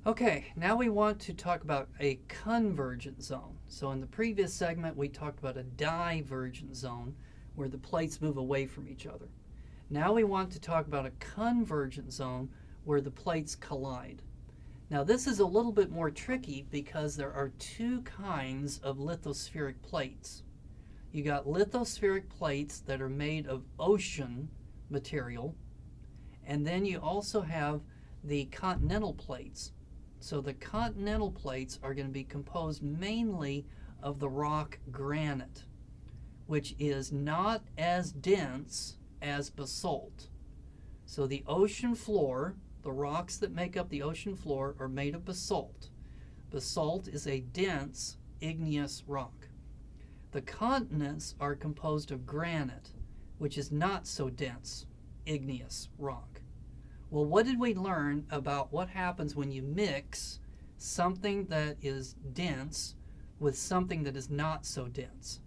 Okay, now we want to talk about a convergent zone. So in the previous segment, we talked about a divergent zone where the plates move away from each other. Now we want to talk about a convergent zone where the plates collide. Now this is a little bit more tricky because there are two kinds of lithospheric plates. You got lithospheric plates that are made of ocean material, and then you also have the continental plates. So the continental plates are going to be composed mainly of the rock granite, which is not as dense as basalt. So the ocean floor, the rocks that make up the ocean floor are made of basalt. Basalt is a dense igneous rock. The continents are composed of granite, which is not so dense igneous rock. Well, what did we learn about what happens when you mix something that is dense with something that is not so dense?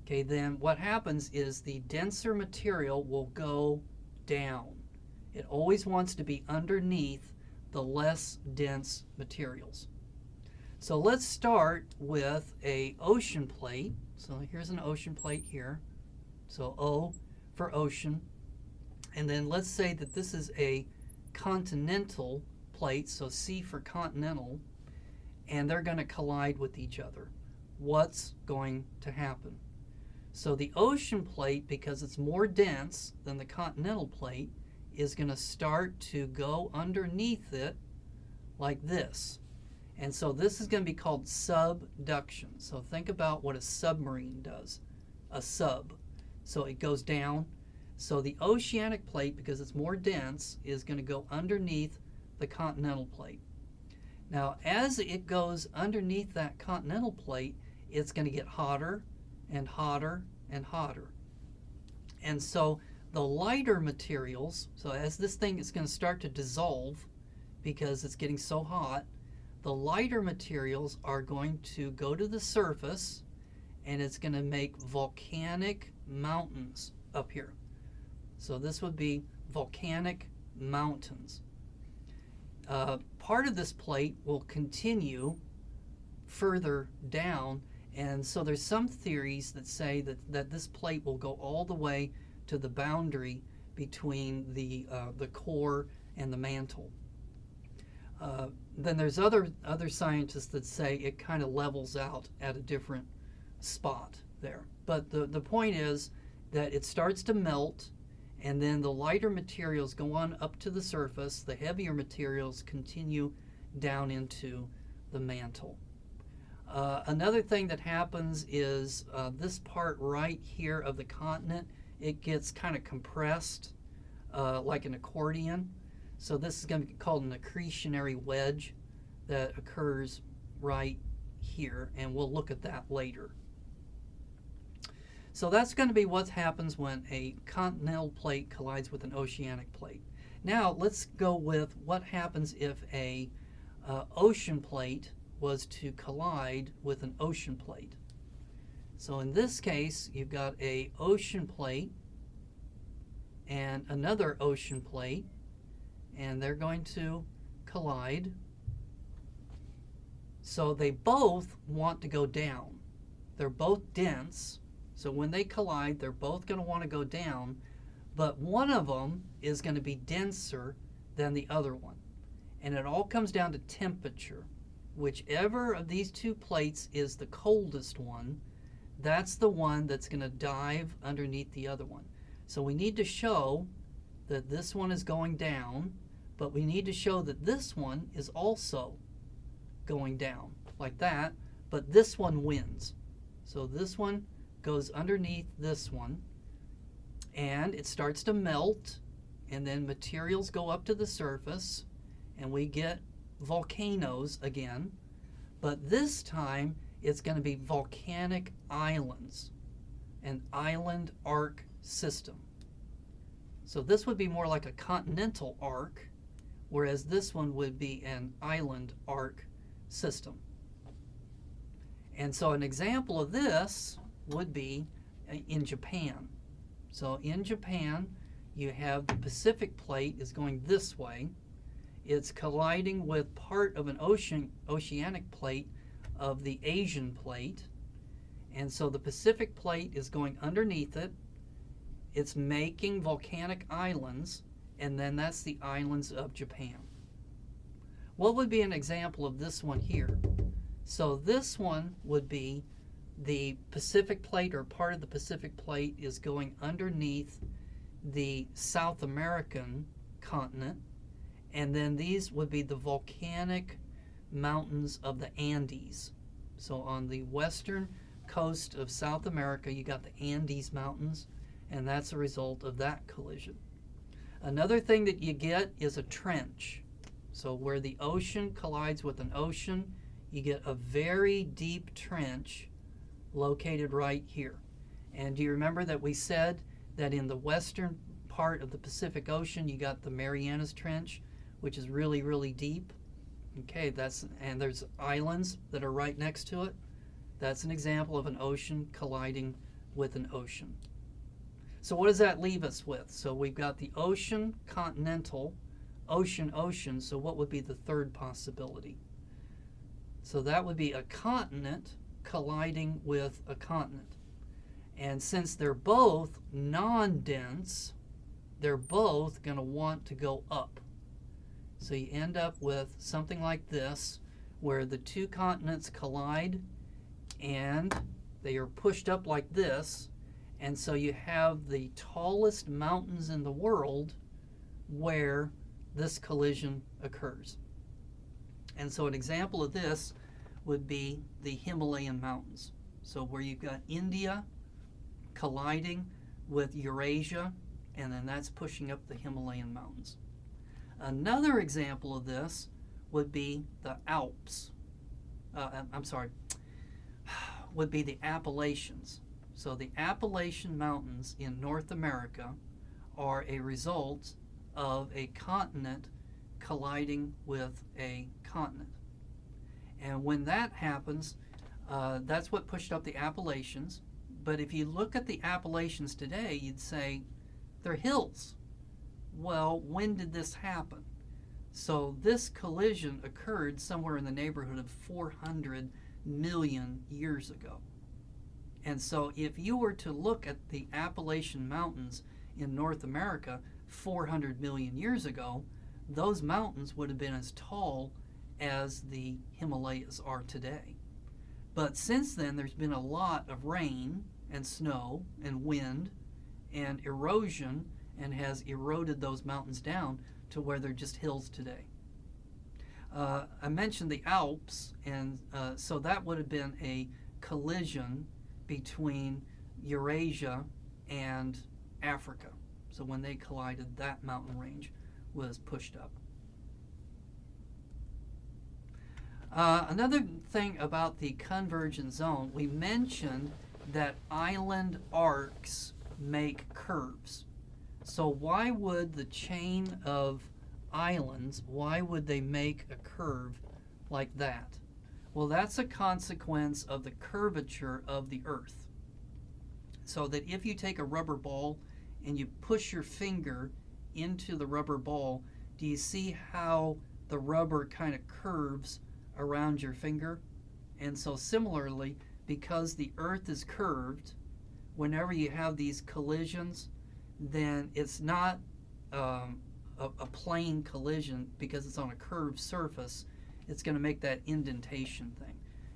Okay, then what happens is the denser material will go down. It always wants to be underneath the less dense materials. So let's start with an ocean plate. So here's an ocean plate here. So O for ocean. And then let's say that this is a continental plate, so C for continental, and they're going to collide with each other. What's going to happen? So the ocean plate, because it's more dense than the continental plate, is going to start to go underneath it like this. And so this is going to be called subduction. So think about what a submarine does, a sub. So it goes down. So the oceanic plate, because it's more dense, is going to go underneath the continental plate. Now, as it goes underneath that continental plate, it's going to get hotter and hotter and hotter. And so the lighter materials, so as this thing is going to start to dissolve because it's getting so hot, the lighter materials are going to go to the surface, and it's going to make volcanic mountains up here. So this would be volcanic mountains. Part of this plate will continue further down, and so there's some theories that say that this plate will go all the way to the boundary between the core and the mantle. Then there's other scientists that say it kind of levels out at a different spot there. But the point is that it starts to melt, and then the lighter materials go on up to the surface. The heavier materials continue down into the mantle. Another thing that happens is this part right here of the continent, it gets kind of compressed like an accordion. So this is going to be called an accretionary wedge that occurs right here, and we'll look at that later. So that's going to be what happens when a continental plate collides with an oceanic plate. Now let's go with what happens if a ocean plate was to collide with an ocean plate. So in this case, you've got a ocean plate and another ocean plate, and they're going to collide. So they both want to go down. They're both dense. So when they collide, they're both going to want to go down, but one of them is going to be denser than the other one. And it all comes down to temperature. Whichever of these two plates is the coldest one, that's the one that's going to dive underneath the other one. So we need to show that this one is going down, but we need to show that this one is also going down like that, but this one wins. So this one goes underneath this one, and it starts to melt, and then materials go up to the surface, and we get volcanoes again, but this time it's going to be volcanic islands, an island arc system. So this would be more like a continental arc, whereas this one would be an island arc system. And so an example of this would be in Japan. So in Japan, you have the Pacific plate is going this way, It's colliding with part of an oceanic plate of the Asian plate. And so the Pacific plate is going underneath it. It's making volcanic islands, and then that's the islands of Japan. What would be an example of this one here? So this one would be the Pacific plate, or part of the Pacific plate is going underneath the South American continent, and then these would be the volcanic mountains of the Andes. So on the western coast of South America, you got the Andes Mountains, and that's a result of that collision. Another thing that you get is a trench. So where the ocean collides with an ocean, you get a very deep trench located right here. And do you remember that we said that in the western part of the Pacific Ocean, you got the Marianas Trench, which is really, really deep? Okay, and there's islands that are right next to it. That's an example of an ocean colliding with an ocean. So what does that leave us with? So we've got the ocean, continental, ocean, ocean. So what would be the third possibility? So that would be a continent colliding with a continent. And since they're both non-dense, they're both going to want to go up. So you end up with something like this, where the two continents collide and they are pushed up like this. And so you have the tallest mountains in the world where this collision occurs. And so an example of this would be the Himalayan mountains. So where you've got India colliding with Eurasia, and then that's pushing up the Himalayan mountains. Another example of this would be the Alps. Would be the Appalachians. So the Appalachian Mountains in North America are a result of a continent colliding with a continent. And when that happens, that's what pushed up the Appalachians. But if you look at the Appalachians today, you'd say they're hills. Well, when did this happen? So this collision occurred somewhere in the neighborhood of 400 million years ago. And so if you were to look at the Appalachian Mountains in North America 400 million years ago, those mountains would have been as tall as the Himalayas are today. But since then, there's been a lot of rain and snow and wind and erosion, and has eroded those mountains down to where they're just hills today. I mentioned the Alps, and so that would have been a collision between Eurasia and Africa. So when they collided, that mountain range was pushed up. Another thing about the convergent zone, we mentioned that island arcs make curves. So why would the chain of islands, why would they make a curve like that? Well, that's a consequence of the curvature of the Earth. So that if you take a rubber ball and you push your finger into the rubber ball, do you see how the rubber kind of curves around your finger? And so similarly, because the Earth is curved, whenever you have these collisions, then it's not a plain collision because it's on a curved surface. It's going to make that indentation thing.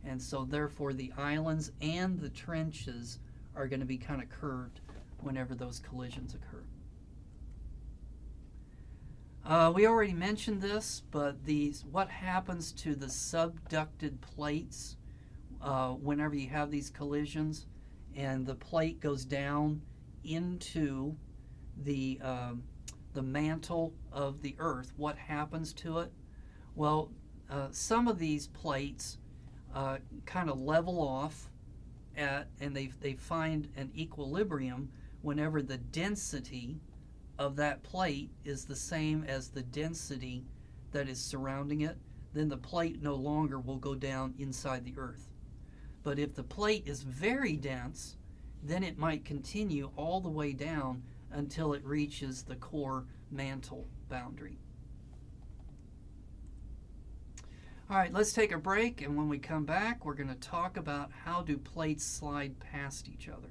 And so therefore the islands and the trenches are going to be kind of curved whenever those collisions occur. We already mentioned this, but what happens to the subducted plates whenever you have these collisions and the plate goes down into the mantle of the Earth? What happens to it? Well, some of these plates kind of level off and they find an equilibrium whenever the density of that plate is the same as the density that is surrounding it. Then the plate no longer will go down inside the Earth. But if the plate is very dense, then it might continue all the way down until it reaches the core mantle boundary. All right, let's take a break, and when we come back, we're going to talk about how do plates slide past each other.